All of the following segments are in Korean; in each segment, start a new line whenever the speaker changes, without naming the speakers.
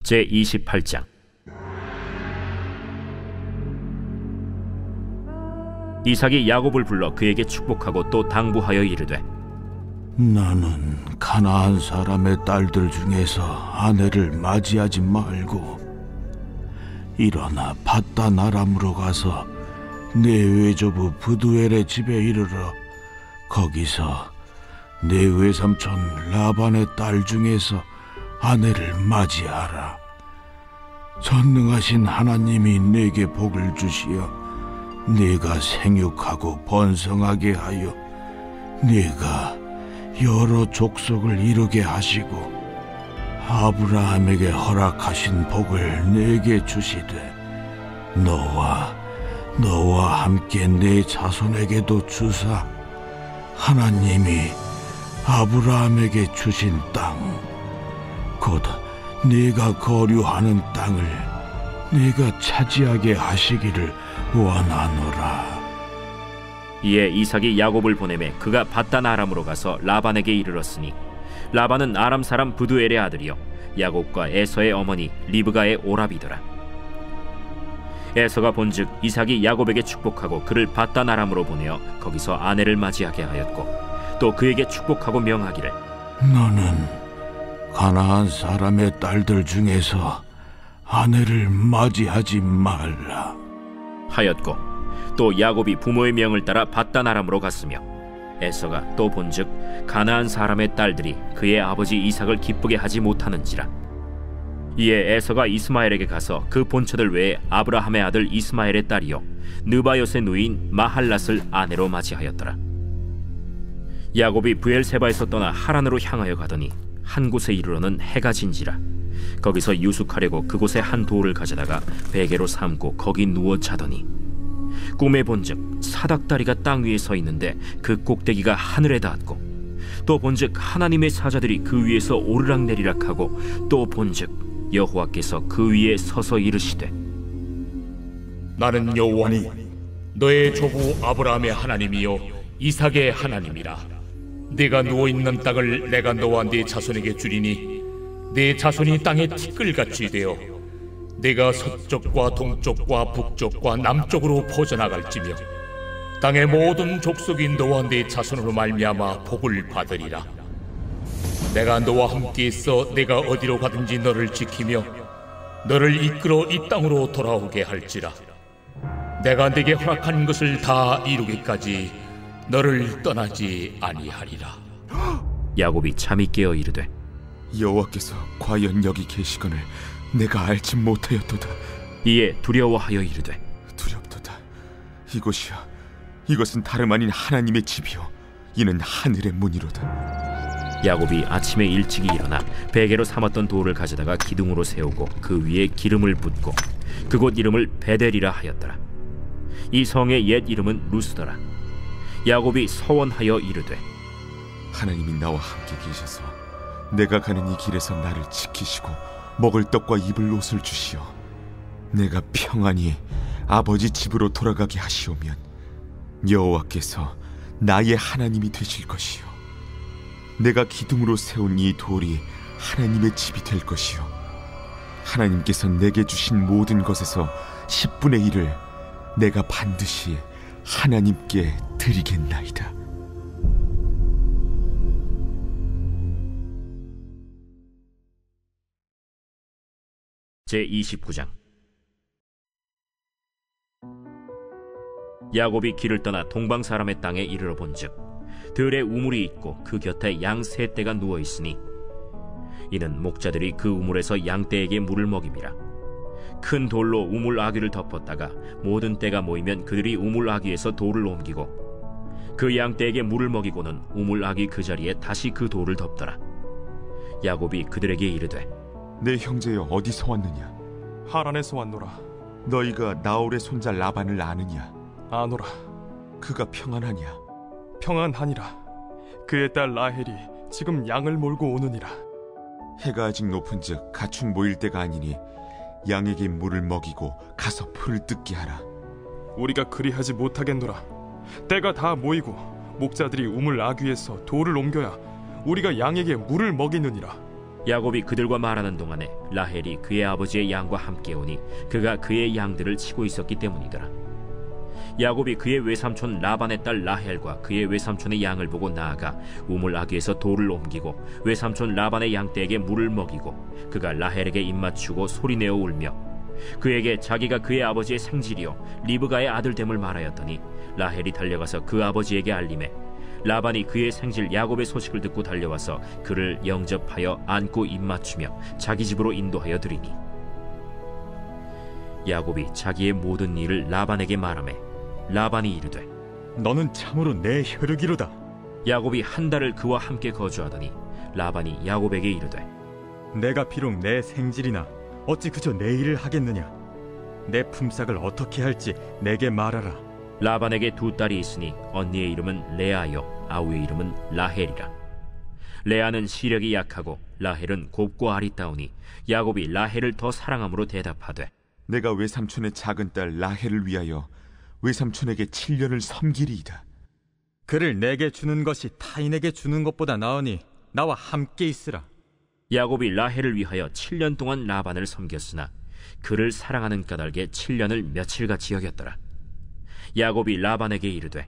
제28장. 이삭이 야곱을 불러 그에게 축복하고 또 당부하여 이르되,
나는 가나안 사람의 딸들 중에서 아내를 맞이하지 말고 일어나 밧단 아람으로 가서 내 외조부 브두엘의 집에 이르러 거기서 내 외삼촌 라반의 딸 중에서 아내를 맞이하라. 전능하신 하나님이 내게 복을 주시어 네가 생육하고 번성하게 하여 네가 여러 족속을 이루게 하시고 아브라함에게 허락하신 복을 내게 주시되 너와 함께 내 자손에게도 주사 하나님이 아브라함에게 주신 땅 곧 네가 거류하는 땅을 네가 차지하게 하시기를 원하노라.
이에 이삭이 야곱을 보내매 그가 밧단 아람으로 가서 라반에게 이르렀으니 라반은 아람 사람 브두엘의 아들이요 야곱과 에서의 어머니 리브가의 오라비더라. 에서가 본즉 이삭이 야곱에게 축복하고 그를 밧단 아람으로 보내어 거기서 아내를 맞이하게 하였고 또 그에게 축복하고 명하기를,
너는 가나안 사람의 딸들 중에서 아내를 맞이하지 말라
하였고 또 야곱이 부모의 명을 따라 밧단 아람으로 갔으며 에서가 또 본즉 가나안 사람의 딸들이 그의 아버지 이삭을 기쁘게 하지 못하는지라. 이에 에서가 이스마엘에게 가서 그 본처들 외에 아브라함의 아들 이스마엘의 딸이요 느바요의 누이인 마할랏을 아내로 맞이하였더라. 야곱이 브엘세바에서 떠나 하란으로 향하여 가더니 한 곳에 이르러는 해가 진지라. 거기서 유숙하려고 그곳에 한 돌을 가져다가 베개로 삼고 거기 누워 자더니 꿈에 본즉 사닥다리가 땅 위에 서 있는데 그 꼭대기가 하늘에 닿았고 또 본즉 하나님의 사자들이 그 위에서 오르락내리락하고 또 본즉 여호와께서 그 위에 서서 이르시되,
나는 여호와니 너의 조부 아브라함의 하나님이요 이삭의 하나님이라. 네가 누워있는 땅을 내가 너와 네 자손에게 주리니 네 자손이 땅에 티끌같이 되어 네가 서쪽과 동쪽과 북쪽과 남쪽으로 퍼져나갈지며 땅의 모든 족속이 너와 네 자손으로 말미암아 복을 받으리라. 내가 너와 함께 있어 내가 어디로 가든지 너를 지키며 너를 이끌어 이 땅으로 돌아오게 할지라. 내가 네게 허락한 것을 다 이루기까지 너를 떠나지 아니하리라.
야곱이 잠이 깨어 이르되,
여호와께서 과연 여기 계시거늘 내가 알지 못하였도다.
이에 두려워하여 이르되,
두렵도다. 이것은 다름 아닌 하나님의 집이요 이는 하늘의 문이로다.
야곱이 아침에 일찍이 일어나 베개로 삼았던 돌을 가져다가 기둥으로 세우고 그 위에 기름을 붓고 그곳 이름을 베델이라 하였더라. 이 성의 옛 이름은 루스더라. 야곱이 서원하여 이르되,
하나님이 나와 함께 계셔서 내가 가는 이 길에서 나를 지키시고 먹을 떡과 입을 옷을 주시어 내가 평안히 아버지 집으로 돌아가게 하시오면 여호와께서 나의 하나님이 되실 것이요 내가 기둥으로 세운 이 돌이 하나님의 집이 될 것이요 하나님께서 내게 주신 모든 것에서 10분의 1을 내가 반드시 하나님께 드리겠나이다.
제29장. 야곱이 길을 떠나 동방 사람의 땅에 이르러 본즉 들에 우물이 있고 그 곁에 양 세 떼가 누워 있으니 이는 목자들이 그 우물에서 양 떼에게 물을 먹임이라. 큰 돌로 우물 아귀를 덮었다가 모든 떼가 모이면 그들이 우물 아귀에서 돌을 옮기고 그 양 떼에게 물을 먹이고는 우물 아귀 그 자리에 다시 그 돌을 덮더라. 야곱이 그들에게 이르되,
내 형제여 어디서 왔느냐?
하란에서 왔노라.
너희가 나홀의 손자 라반을 아느냐?
아노라.
그가 평안하냐?
평안하니라. 그의 딸 라헬이 지금 양을 몰고 오느니라.
해가 아직 높은즉 가축 모일 때가 아니니 양에게 물을 먹이고 가서 풀을 뜯게 하라.
우리가 그리하지 못하겠노라. 때가 다 모이고 목자들이 우물 아귀에서 돌을 옮겨야 우리가 양에게 물을 먹이느니라.
야곱이 그들과 말하는 동안에 라헬이 그의 아버지의 양과 함께 오니 그가 그의 양들을 치고 있었기 때문이더라. 야곱이 그의 외삼촌 라반의 딸 라헬과 그의 외삼촌의 양을 보고 나아가 우물 아귀에서 돌을 옮기고 외삼촌 라반의 양떼에게 물을 먹이고 그가 라헬에게 입맞추고 소리내어 울며 그에게 자기가 그의 아버지의 생질이요 리브가의 아들됨을 말하였더니 라헬이 달려가서 그 아버지에게 알림해 라반이 그의 생질 야곱의 소식을 듣고 달려와서 그를 영접하여 안고 입맞추며 자기 집으로 인도하여 드리니 야곱이 자기의 모든 일을 라반에게 말하매 라반이 이르되
너는 참으로 내 혈육이로다.
야곱이 한 달을 그와 함께 거주하더니 라반이 야곱에게 이르되
내가 비록 내 생질이나 어찌 그저 내 일을 하겠느냐. 내 품삯을 어떻게 할지 내게 말하라.
라반에게 두 딸이 있으니 언니의 이름은 레아요 아우의 이름은 라헬이라. 레아는 시력이 약하고 라헬은 곱고 아리따우니 야곱이 라헬을 더 사랑함으로 대답하되
내가 외삼촌의 작은 딸 라헬을 위하여 외삼촌에게 7년을 섬기리이다.
그를 내게 주는 것이 타인에게 주는 것보다 나으니 나와 함께 있으라.
야곱이 라헬을 위하여 7년 동안 라반을 섬겼으나 그를 사랑하는 까닭에 7년을 며칠같이 여겼더라. 야곱이 라반에게 이르되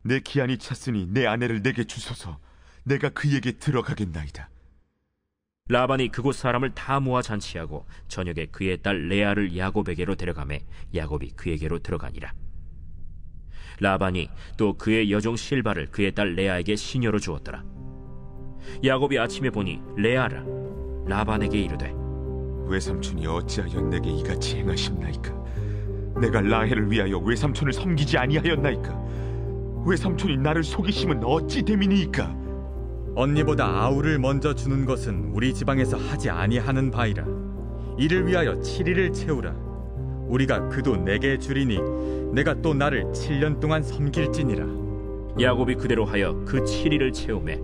내 기한이 찼으니 내 아내를 내게 주소서. 내가 그에게 들어가겠나이다.
라반이 그곳 사람을 다 모아 잔치하고 저녁에 그의 딸 레아를 야곱에게로 데려가매 야곱이 그에게로 들어가니라. 라반이 또 그의 여종 실바를 그의 딸 레아에게 시녀로 주었더라. 야곱이 아침에 보니 레아라. 라반에게 이르되
외삼촌이 어찌하여 내게 이같이 행하셨나이까? 내가 라헬을 위하여 외삼촌을 섬기지 아니하였나이까? 외삼촌이 나를 속이심은 어찌 됨이니이까?
언니보다 아우를 먼저 주는 것은 우리 지방에서 하지 아니하는 바이라. 이를 위하여 7일을 채우라. 우리가 그도 내게 주리니 내가 또 나를 7년 동안 섬길지니라.
야곱이 그대로 하여 그 7일을 채우매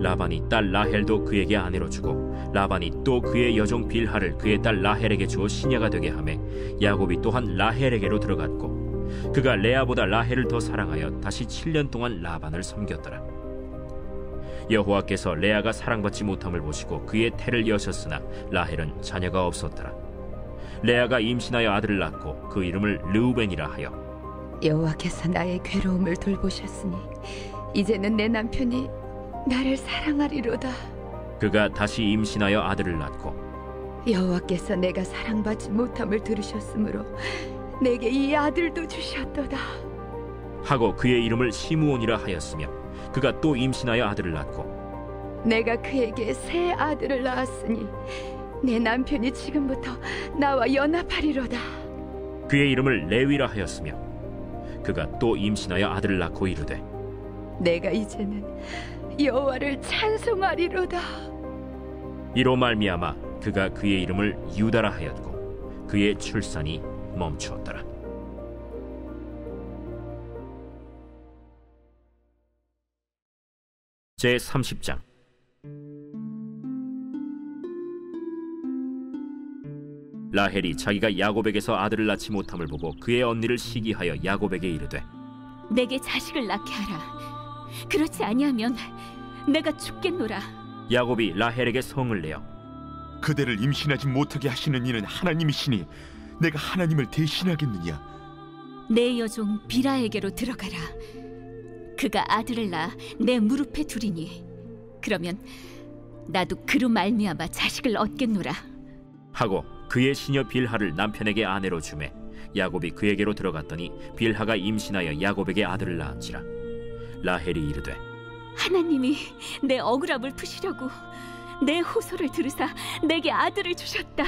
라반이 딸 라헬도 그에게 아내로 주고 라반이 또 그의 여종 빌하를 그의 딸 라헬에게 주어 시녀가 되게 하매 야곱이 또한 라헬에게로 들어갔고 그가 레아보다 라헬을 더 사랑하여 다시 7년 동안 라반을 섬겼더라. 여호와께서 레아가 사랑받지 못함을 보시고 그의 태를 여셨으나 라헬은 자녀가 없었더라. 레아가 임신하여 아들을 낳고 그 이름을 르우벤이라 하여
여호와께서 나의 괴로움을 돌보셨으니 이제는 내 남편이 나를 사랑하리로다.
그가 다시 임신하여 아들을 낳고
여호와께서 내가 사랑받지 못함을 들으셨으므로 내게 이 아들도 주셨도다
하고 그의 이름을 시므온이라 하였으며 그가 또 임신하여 아들을 낳고
내가 그에게 새 아들을 낳았으니 내 남편이 지금부터 나와 연합하리로다.
그의 이름을 레위라 하였으며 그가 또 임신하여 아들을 낳고 이르되
내가 이제는 여호와를 찬송하리로다.
이로 말미암아 그가 그의 이름을 유다라 하였고 그의 출산이 멈추었더라. 제 30장. 라헬이 자기가 야곱에게서 아들을 낳지 못함을 보고 그의 언니를 시기하여 야곱에게 이르되
내게 자식을 낳게 하라. 그렇지 아니하면 내가 죽겠노라.
야곱이 라헬에게 성을 내어
그대를 임신하지 못하게 하시는 이는 하나님이시니 내가 하나님을 대신하겠느냐?
내 여종 비라에게로 들어가라. 그가 아들을 낳아 내 무릎에 두리니 그러면 나도 그로 말미암아 자식을 얻겠노라.
하고 그의 시녀 빌하를 남편에게 아내로 주매 야곱이 그에게로 들어갔더니 빌하가 임신하여 야곱에게 아들을 낳은지라. 라헬이 이르되
하나님이 내 억울함을 푸시려고 내 호소를 들으사 내게 아들을 주셨다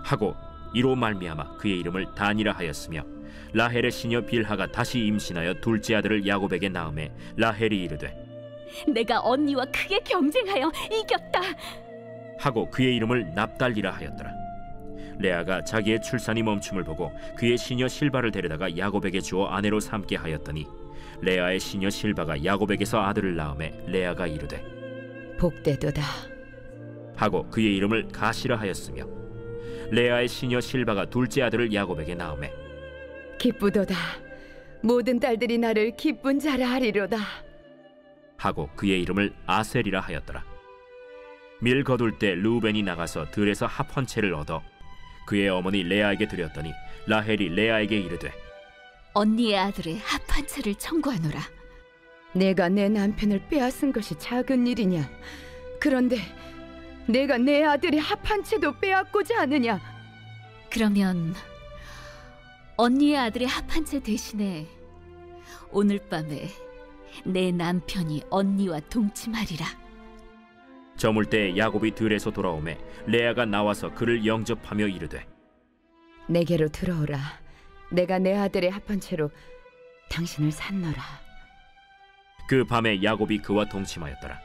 하고 이로 말미암아 그의 이름을 단이라 하였으며 라헬의 시녀 빌하가 다시 임신하여 둘째 아들을 야곱에게 낳음에 라헬이 이르되
내가 언니와 크게 경쟁하여 이겼다
하고 그의 이름을 납달리라 하였더라. 레아가 자기의 출산이 멈춤을 보고 그의 시녀 실바를 데려다가 야곱에게 주어 아내로 삼게 하였더니 레아의 시녀 실바가 야곱에게서 아들을 낳음에 레아가 이르되
복되도다
하고 그의 이름을 가시라 하였으며 레아의 시녀 실바가 둘째 아들을 야곱에게 낳음에
기쁘도다 모든 딸들이 나를 기쁜 자라 하리로다
하고 그의 이름을 아셀이라 하였더라. 밀 거둘 때 르우벤이 나가서 들에서 합 한 채를 얻어 그의 어머니 레아에게 드렸더니 라헬이 레아에게 이르되
언니의 아들의 합 한 채를 청구하노라.
내가 내 남편을 빼앗은 것이 작은 일이냐? 그런데 내가 내 아들의 합 한 채도 빼앗고자 하느냐?
그러면 언니의 아들의 합 한 채 대신에 오늘 밤에 내 남편이 언니와 동침하리라.
저물 때 야곱이 들에서 돌아오매 레아가 나와서 그를 영접하며 이르되
내게로 들어오라. 내가 내 아들의 합 한 채로 당신을 산노라.
그 밤에 야곱이 그와 동침하였더라.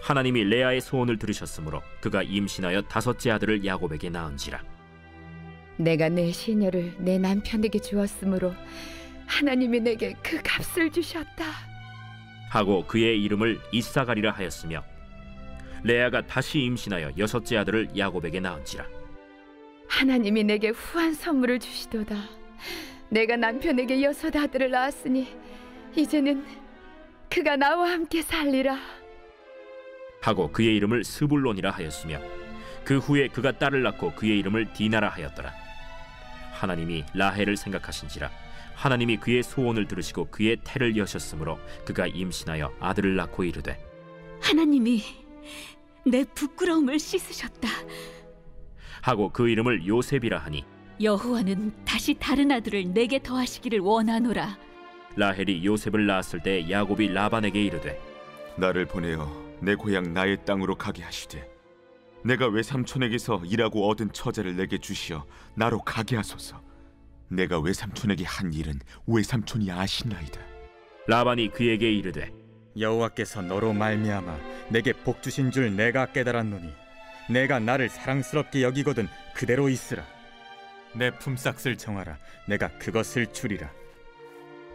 하나님이 레아의 소원을 들으셨으므로 그가 임신하여 5째 아들을 야곱에게 낳은지라.
내가 내 시녀를 내 남편에게 주었으므로 하나님이 내게 그 값을 주셨다
하고 그의 이름을 이사가리라 하였으며 레아가 다시 임신하여 6째 아들을 야곱에게 낳은지라.
하나님이 내게 후한 선물을 주시도다. 내가 남편에게 6 아들을 낳았으니 이제는 그가 나와 함께 살리라
하고 그의 이름을 스불론이라 하였으며 그 후에 그가 딸을 낳고 그의 이름을 디나라 하였더라. 하나님이 라헬을 생각하신지라 하나님이 그의 소원을 들으시고 그의 태를 여셨으므로 그가 임신하여 아들을 낳고 이르되
하나님이 내 부끄러움을 씻으셨다
하고 그 이름을 요셉이라 하니
여호와는 다시 다른 아들을 내게 더하시기를 원하노라.
라헬이 요셉을 낳았을 때 야곱이 라반에게 이르되
나를 보내어 내 고향 나의 땅으로 가게 하시되 내가 외삼촌에게서 일하고 얻은 처자를 내게 주시어 나로 가게 하소서. 내가 외삼촌에게 한 일은 외삼촌이 아시나이다.
라반이 그에게 이르되
여호와께서 너로 말미암아 내게 복 주신 줄 내가 깨달았노니 내가 나를 사랑스럽게 여기거든 그대로 있으라. 내 품삯을 정하라. 내가 그것을 주리라.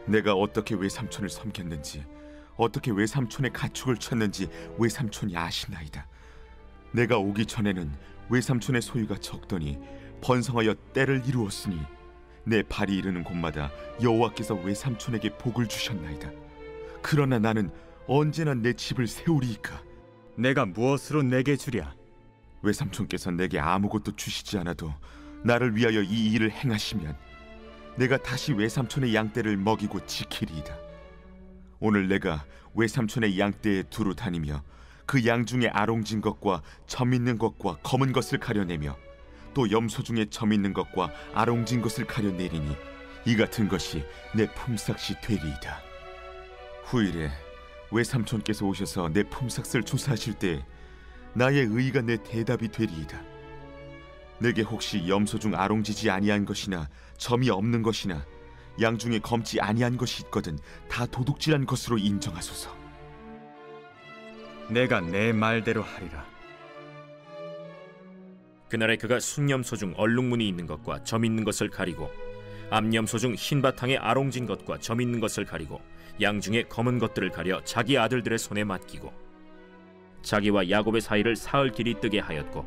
내가 어떻게 외삼촌을 섬겼는지 어떻게 외삼촌의 가축을 쳤는지 외삼촌이 아시나이다. 내가 오기 전에는 외삼촌의 소유가 적더니 번성하여 때를 이루었으니 내 발이 이르는 곳마다 여호와께서 외삼촌에게 복을 주셨나이다. 그러나 나는 언제나 내 집을 세우리이까.
내가 무엇으로 내게 주랴?
외삼촌께서 내게 아무것도 주시지 않아도 나를 위하여 이 일을 행하시면 내가 다시 외삼촌의 양떼를 먹이고 지키리이다. 오늘 내가 외삼촌의 양떼에 두루 다니며 그 양 중에 아롱진 것과 점 있는 것과 검은 것을 가려내며 또 염소 중에 점 있는 것과 아롱진 것을 가려내리니 이 같은 것이 내 품삯이 되리이다. 후일에 외삼촌께서 오셔서 내 품삯을 조사하실 때 나의 의의가 내 대답이 되리이다. 내게 혹시 염소 중 아롱지지 아니한 것이나 점이 없는 것이나 양 중에 검지 아니한 것이 있거든 다 도둑질한 것으로 인정하소서.
내가 내 말대로 하리라.
그날에 그가 순염소 중 얼룩무늬 있는 것과 점 있는 것을 가리고 암염소 중 흰 바탕에 아롱진 것과 점 있는 것을 가리고 양 중에 검은 것들을 가려 자기 아들들의 손에 맡기고 자기와 야곱의 사이를 사흘 길이 뜨게 하였고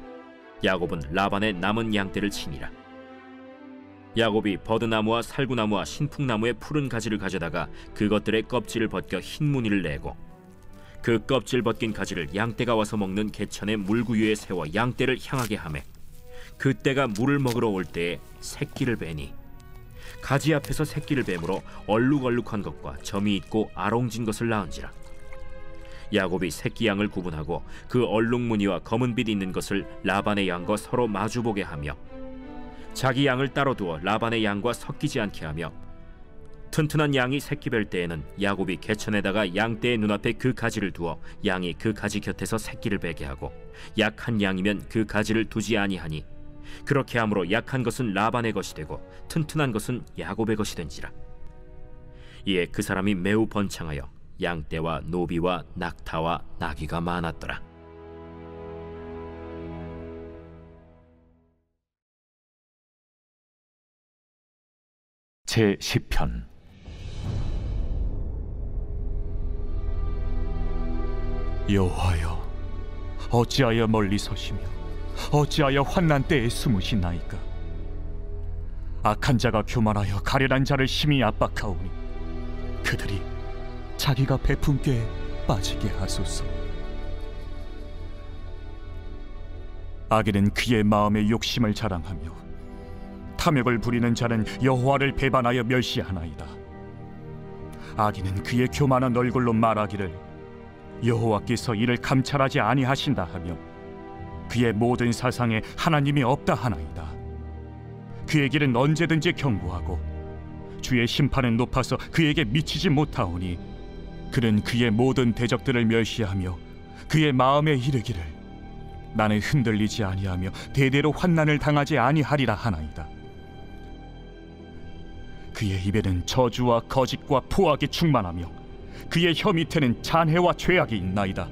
야곱은 라반의 남은 양떼를 치니라. 야곱이 버드나무와 살구나무와 신풍나무의 푸른 가지를 가져다가 그것들의 껍질을 벗겨 흰 무늬를 내고 그 껍질 벗긴 가지를 양떼가 와서 먹는 개천의 물구유에 세워 양떼를 향하게 하매 그때가 물을 먹으러 올 때에 새끼를 베니 가지 앞에서 새끼를 뱀으로 얼룩얼룩한 것과 점이 있고 아롱진 것을 낳은지라. 야곱이 새끼 양을 구분하고 그 얼룩무늬와 검은 빛 있는 것을 라반의 양과 서로 마주보게 하며 자기 양을 따로 두어 라반의 양과 섞이지 않게 하며 튼튼한 양이 새끼 뵐 때에는 야곱이 개천에다가 양떼의 눈앞에 그 가지를 두어 양이 그 가지 곁에서 새끼를 베게 하고 약한 양이면 그 가지를 두지 아니하니 그렇게 함으로 약한 것은 라반의 것이 되고 튼튼한 것은 야곱의 것이 된지라. 이에 그 사람이 매우 번창하여 양떼와 노비와 낙타와 나귀가 많았더라.
제10편. 여호와여, 어찌하여 멀리 서시며 어찌하여 환난 때에 숨으시나이까? 악한 자가 교만하여 가련한 자를 심히 압박하오니 그들이 자기가 베푼 꾀에 빠지게 하소서. 악인은 그의 마음의 욕심을 자랑하며 탐욕을 부리는 자는 여호와를 배반하여 멸시하나이다. 악인은 그의 교만한 얼굴로 말하기를 여호와께서 이를 감찰하지 아니하신다 하며 그의 모든 사상에 하나님이 없다 하나이다. 그의 길은 언제든지 견고하고 주의 심판은 높아서 그에게 미치지 못하오니 그는 그의 모든 대적들을 멸시하며 그의 마음에 이르기를 나는 흔들리지 아니하며 대대로 환난을 당하지 아니하리라 하나이다. 그의 입에는 저주와 거짓과 포악이 충만하며 그의 혀 밑에는 잔해와 죄악이 있나이다.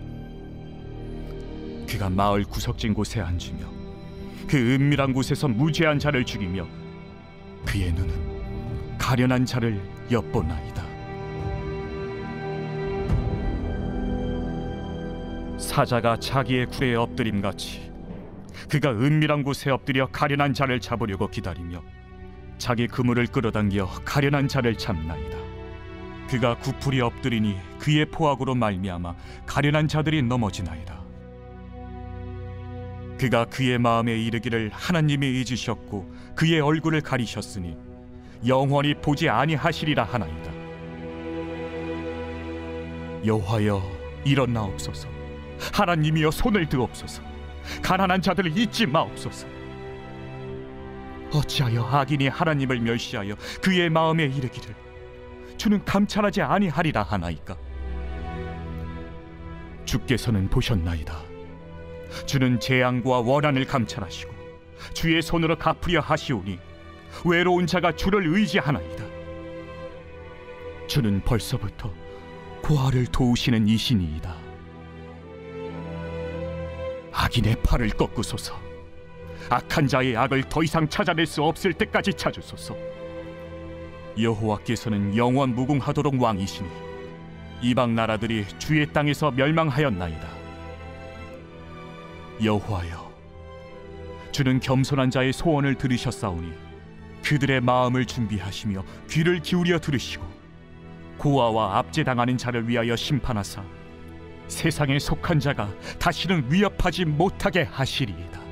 그가 마을 구석진 곳에 앉으며 그 은밀한 곳에서 무죄한 자를 죽이며 그의 눈은 가련한 자를 엿보나이다. 사자가 자기의 굴에 엎드림같이 그가 은밀한 곳에 엎드려 가련한 자를 잡으려고 기다리며 자기 그물을 끌어당겨 가련한 자를 잡나이다. 그가 구풀이 엎드리니 그의 포악으로 말미암아 가련한 자들이 넘어지나이다. 그가 그의 마음에 이르기를 하나님이 잊으셨고 그의 얼굴을 가리셨으니 영원히 보지 아니하시리라 하나이다. 여호와여 일어나옵소서. 하나님이여 손을 드옵소서. 가난한 자들을 잊지 마옵소서. 어찌하여 악인이 하나님을 멸시하여 그의 마음에 이르기를 주는 감찰하지 아니하리라 하나이까? 주께서는 보셨나이다. 주는 재앙과 원한을 감찰하시고 주의 손으로 갚으려 하시오니 외로운 자가 주를 의지하나이다. 주는 벌써부터 고아를 도우시는 이신이이다. 악인의 팔을 꺾으소서. 악한 자의 악을 더 이상 찾아낼 수 없을 때까지 찾으소서. 여호와께서는 영원 무궁하도록 왕이시니 이방 나라들이 주의 땅에서 멸망하였나이다. 여호와여, 주는 겸손한 자의 소원을 들으셨사오니 그들의 마음을 준비하시며 귀를 기울여 들으시고 고아와 압제당하는 자를 위하여 심판하사 세상에 속한 자가 다시는 위협하지 못하게 하시리이다.